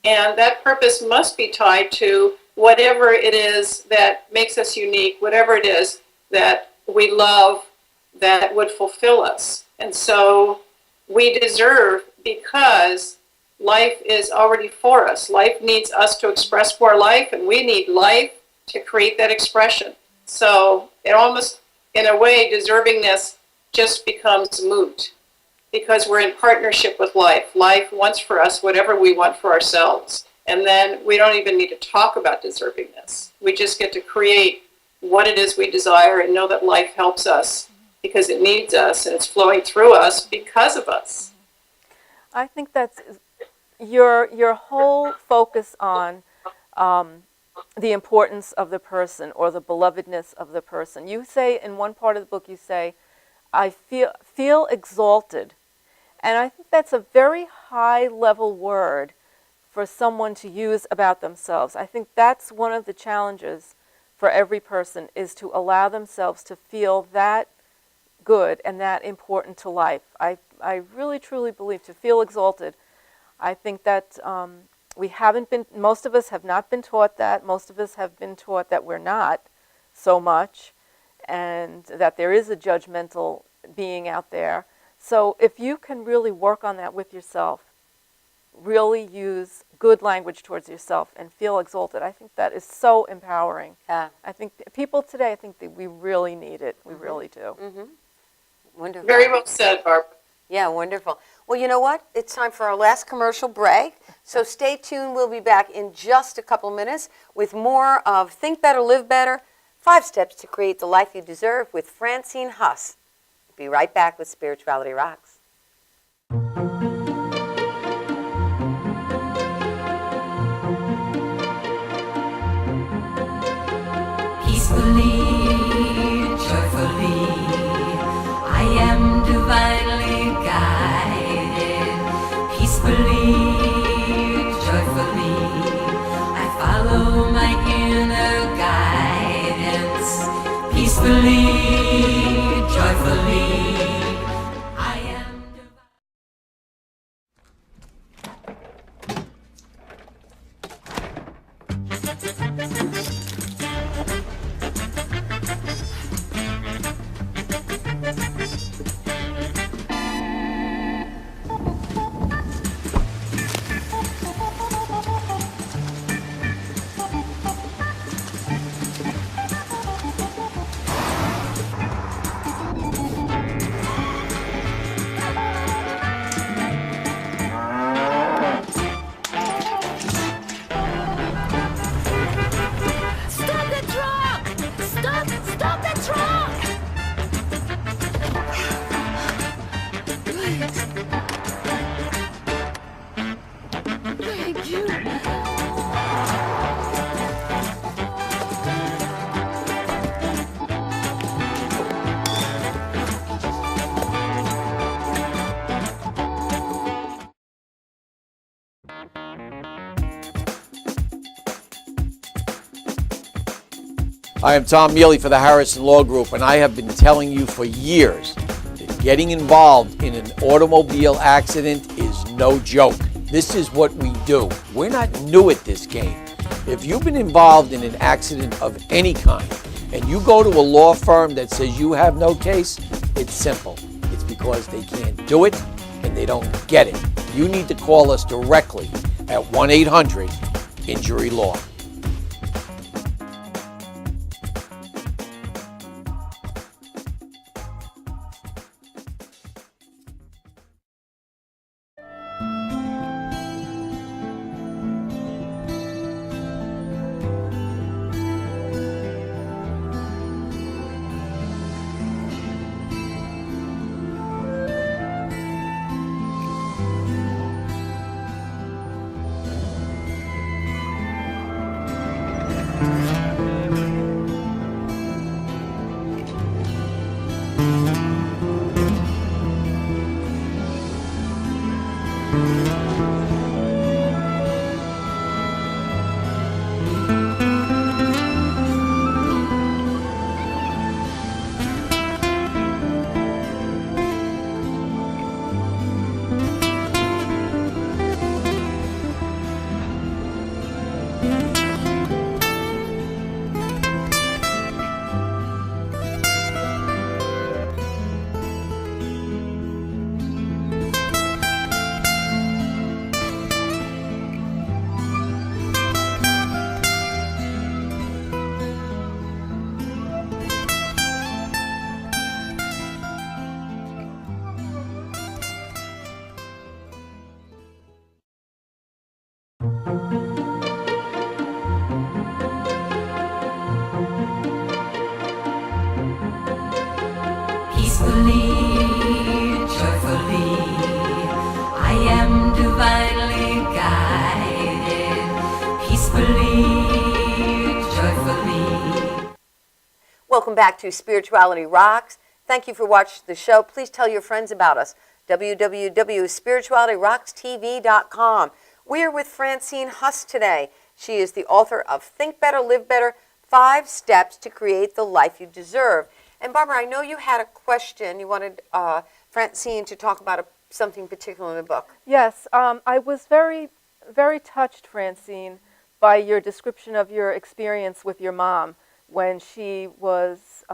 And that purpose must be tied to whatever it is that makes us unique, whatever it is that we love that would fulfill us. And so we deserve because life is already for us. Life needs us to express more life, and we need life to create that expression. So it almost, in a way, deservingness just becomes moot because we're in partnership with life. Life wants for us whatever we want for ourselves. And then we don't even need to talk about deservingness. We just get to create what it is we desire and know that life helps us because it needs us and it's flowing through us because of us. I think that's your whole focus on the importance of the person or the belovedness of the person. You say in one part of the book, you say, I feel exalted. And I think that's a very high level word for someone to use about themselves. I think that's one of the challenges for every person is to allow themselves to feel that good and that important to life. I really truly believe to feel exalted. I think that most of us have not been taught that. Most of us have been taught that we're not so much and that there is a judgmental being out there. So if you can really work on that with yourself, really use good language towards yourself and feel exalted. I think that is so empowering. Yeah. I think people today, I think that we really need it. We really do. Wonderful. Very well said, Barbara. Yeah, wonderful. Well, you know what? It's time for our last commercial break. So stay tuned. We'll be back in just a couple minutes with more of Think Better, Live Better, 5 Steps to Create the Life You Deserve with Francine Huss. Be right back with Spirituality Rocks. Peacefully, joyfully, I am divinely guided. Peacefully, joyfully, I follow my inner guidance. Peacefully, joyfully, I am divine. Stop the truck! Stop the truck! Thank you. I am Tom Mealy for the Harrison Law Group, and I have been telling you for years that getting involved in an automobile accident is no joke. This is what we do. We're not new at this game. If you've been involved in an accident of any kind, and you go to a law firm that says you have no case, it's simple. It's because they can't do it and they don't get it. You need to call us directly at 1-800-INJURY-LAW. Peacefully, joyfully, I am divinely guided. Peacefully, joyfully. Welcome back to Spirituality Rocks. Thank you for watching the show. Please tell your friends about us. www.spiritualityrockstv.com. We are with Francine Huss today. She is the author of Think Better, Live Better, 5 Steps to Create the Life You Deserve. And Barbara, I know you had a question. You wanted Francine to talk about something particular in the book. Yes, I was very, very touched, Francine, by your description of your experience with your mom when she was,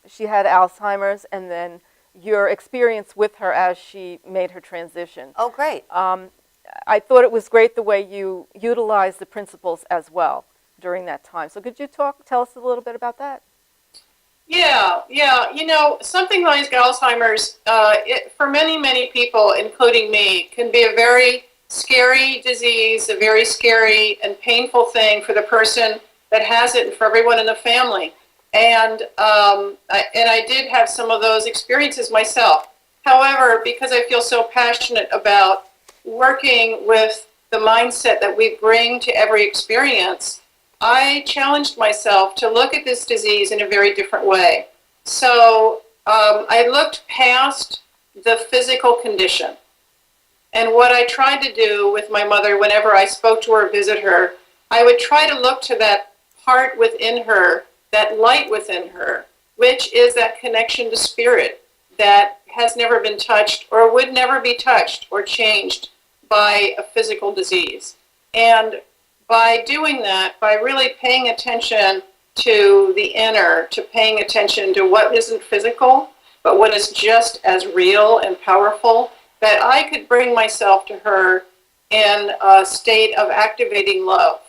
she had Alzheimer's, and then your experience with her as she made her transition. Oh, great. I thought it was great the way you utilized the principles as well during that time. So could you tell us a little bit about that? Yeah. Something like Alzheimer's, for many, many people, including me, can be a very scary disease, a very scary and painful thing for the person that has it and for everyone in the family. And I did have some of those experiences myself. However, because I feel so passionate about working with the mindset that we bring to every experience, I challenged myself to look at this disease in a very different way. So I looked past the physical condition. And what I tried to do with my mother whenever I spoke to her or visit her, I would try to look to that part within her, that light within her, which is that connection to spirit that has never been touched or would never be touched or changed by a physical disease. And by doing that, by really paying attention to the inner, to paying attention to what isn't physical, but what is just as real and powerful, that I could bring myself to her in a state of activating love.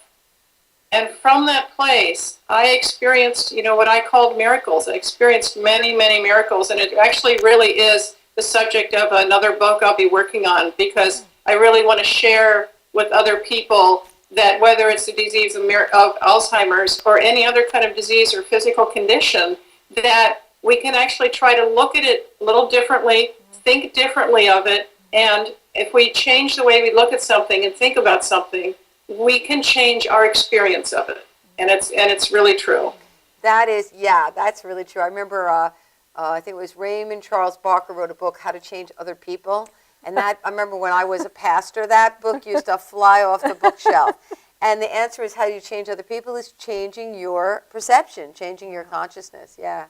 And from that place, I experienced, what I called miracles. I experienced many, many miracles, and it actually really is the subject of another book I'll be working on, because I really want to share with other people that whether it's the disease of Alzheimer's or any other kind of disease or physical condition, that we can actually try to look at it a little differently, think differently of it, and if we change the way we look at something and think about something, we can change our experience of it. And it's really true. That's really true. I remember, I think it was Raymond Charles Barker wrote a book, How to Change Other People. And that, I remember when I was a pastor, that book used to fly off the bookshelf. And the answer is how you change other people is changing your perception, changing your consciousness. Yeah.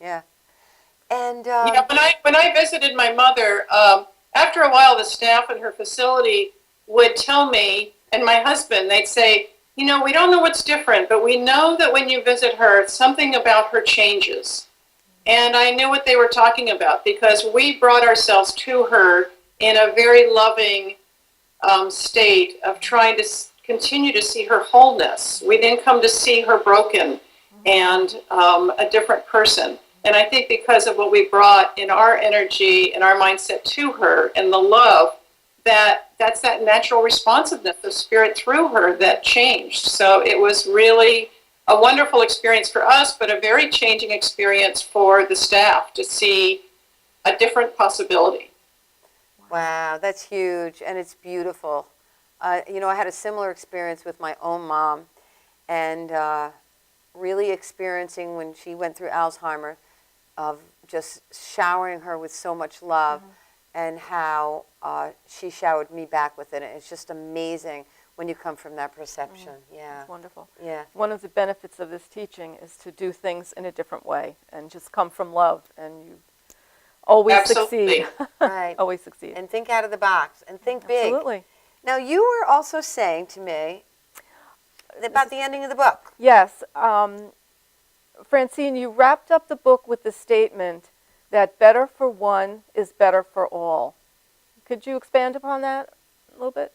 Yeah. And when I visited my mother, after a while, the staff in her facility would tell me, and my husband, they'd say, we don't know what's different, but we know that when you visit her, something about her changes. And I knew what they were talking about because we brought ourselves to her in a very loving state of trying to continue to see her wholeness. We didn't come to see her broken and a different person. And I think because of what we brought in our energy and our mindset to her and the love, that's that natural responsiveness of spirit through her that changed. So it was really a wonderful experience for us, but a very changing experience for the staff to see a different possibility. wow, that's huge, and it's beautiful. I had a similar experience with my own mom, and really experiencing when she went through Alzheimer's, of just showering her with so much love, and how she showered me back with it. It's just amazing when you come from that perception. Yeah. It's wonderful. Yeah. One of the benefits of this teaching is to do things in a different way and just come from love, and you always Absolutely. succeed. Right. Always succeed. And think out of the box and think big. Absolutely. Now, you were also saying to me about the ending of the book. Yes. Francine, you wrapped up the book with the statement that better for one is better for all. Could you expand upon that a little bit?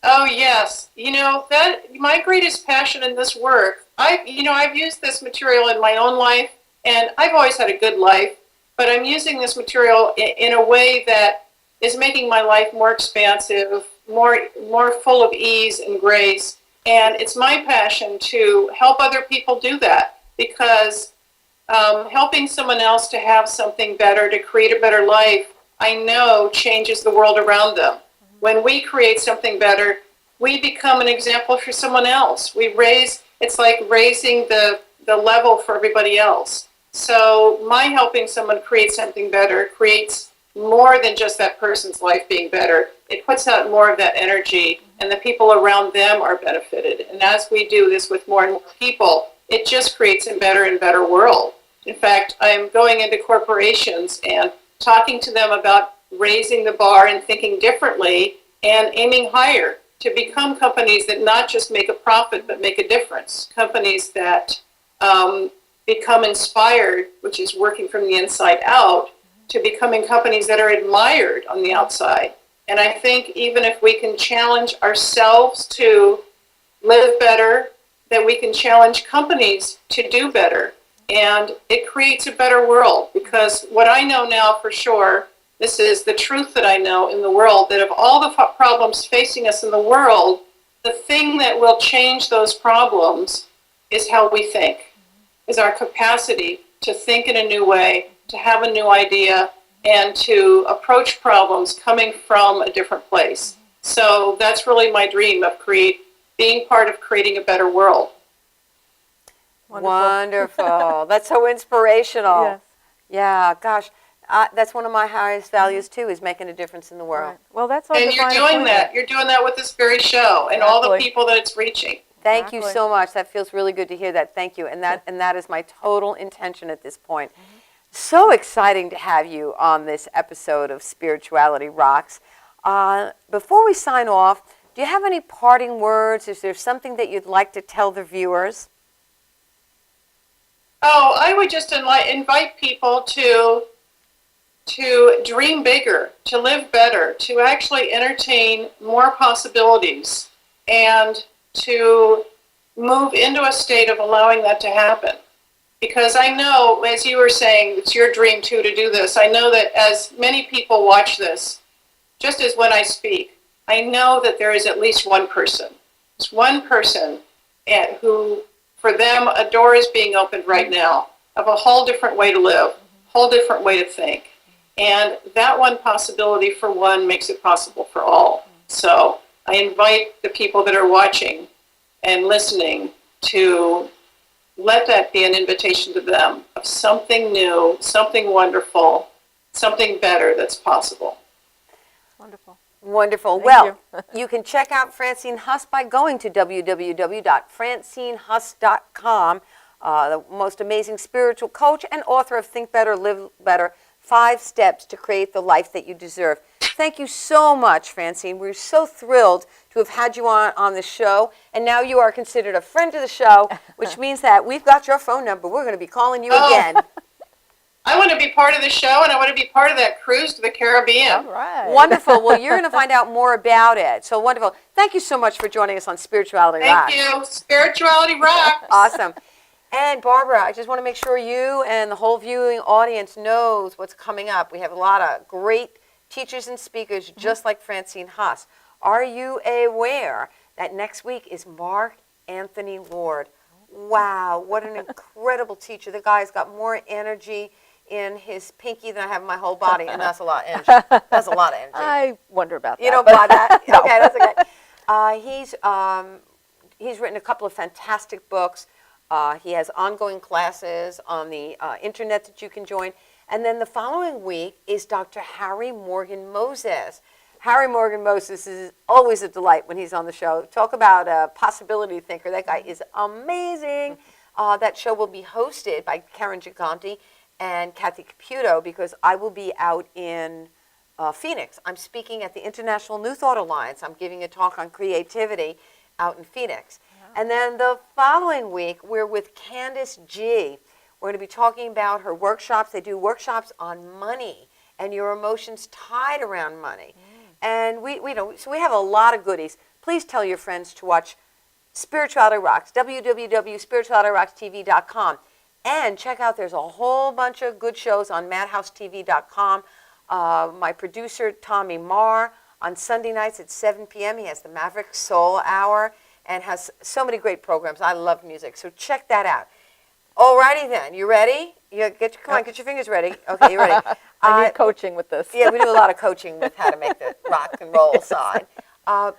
Oh yes, that my greatest passion in this work. I've used this material in my own life, and I've always had a good life. But I'm using this material in a way that is making my life more expansive, more full of ease and grace. And it's my passion to help other people do that, because helping someone else to have something better, to create a better life, I know changes the world around them. When we create something better, we become an example for someone else. It's like raising the level for everybody else. So my helping someone create something better creates more than just that person's life being better. It puts out more of that energy, and the people around them are benefited. And as we do this with more and more people, it just creates a better and better world. In fact, I'm going into corporations and talking to them about raising the bar and thinking differently and aiming higher to become companies that not just make a profit but make a difference. Companies that become inspired, which is working from the inside out, to becoming companies that are admired on the outside. And I think even if we can challenge ourselves to live better, that we can challenge companies to do better. And it creates a better world, because what I know now for sure, this is the truth that I know in the world, that of all the problems facing us in the world, the thing that will change those problems is how we think, is our capacity to think in a new way, to have a new idea, and to approach problems coming from a different place. So that's really my dream of being part of creating a better world. Wonderful. That's so inspirational. Yes. Yeah, gosh. That's one of my highest values, too, is making a difference in the world. Right. Well, that's our And you're divine doing appointment. that. You're doing that with this very show and all the Exactly. people that it's reaching. Thank you Exactly. so much. That feels really good to hear that. Thank you. And that is my total intention at this point. So exciting to have you on this episode of Spirituality Rocks. Before we sign off, do you have any parting words? Is there something that you'd like to tell the viewers? Oh, I would just invite people to dream bigger, to live better, to actually entertain more possibilities, and to move into a state of allowing that to happen. Because I know, as you were saying, it's your dream too to do this. I know that as many people watch this, just as when I speak, I know that there is at least one person. It's one person who, for them, a door is being opened right now of a whole different way to live, whole different way to think. And that one possibility for one makes it possible for all. So I invite the people that are watching and listening to let that be an invitation to them of something new, something wonderful, something better that's possible. Wonderful. Wonderful. Thank Well, you. you can check out Francine Huss by going to www.francinehuss.com, the most amazing spiritual coach and author of Think Better, Live Better, 5 Steps to Create the Life That You Deserve. Thank you so much, Francine. We're so thrilled to have had you on the show, and now you are considered a friend of the show, which means that we've got your phone number. We're going to be calling you again. I want to be part of the show, and I want to be part of that cruise to the Caribbean. All right. Wonderful. Well, you're going to find out more about it. So wonderful. Thank you so much for joining us on Spirituality Rocks. Thank you. Spirituality Rocks. Awesome. And Barbara, I just want to make sure you and the whole viewing audience knows what's coming up. We have a lot of great teachers and speakers just like Francine Huss. Are you aware that next week is Mark Anthony Lord? Wow, what an incredible teacher. The guy's got more energy in his pinky than I have in my whole body, and that's a lot of energy. That's a lot of energy. I wonder about that. You don't but- buy that? No. Okay, that's okay. He's written a couple of fantastic books. He has ongoing classes on the internet that you can join. And then the following week is Dr. Harry Morgan Moses. Harry Morgan Moses is always a delight when he's on the show. Talk about a possibility thinker. That guy is amazing. That show will be hosted by Karen Giganti and Kathy Caputo, because I will be out in Phoenix. I'm speaking at the International New Thought Alliance. I'm giving a talk on creativity out in Phoenix. And then the following week, we're with Candace G. We're going to be talking about her workshops. They do workshops on money and your emotions tied around money. And so we have a lot of goodies. Please tell your friends to watch Spirituality Rocks, www.spiritualityrocks.tv.com. And check out, there's a whole bunch of good shows on madhousetv.com. My producer, Tommy Marr, on Sunday nights at 7 p.m. He has the Maverick Soul Hour and has so many great programs. I love music, so check that out. Alrighty then, you ready? Come on, get your fingers ready. Okay, you ready? I need coaching with this. Yeah, we do a lot of coaching with how to make the rock and roll side.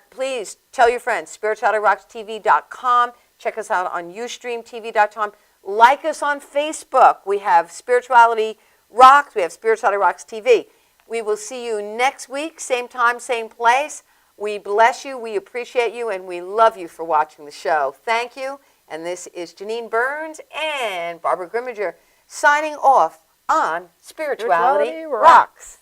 Please tell your friends, spiritualityrockstv.com. Check us out on ustreamtv.com. Like us on Facebook. We have Spirituality Rocks. We have Spirituality Rocks TV. We will see you next week, same time, same place. We bless you, we appreciate you, and we love you for watching the show. Thank you. And this is Janine Burns and Barbara Grimminger signing off on Spirituality Rocks.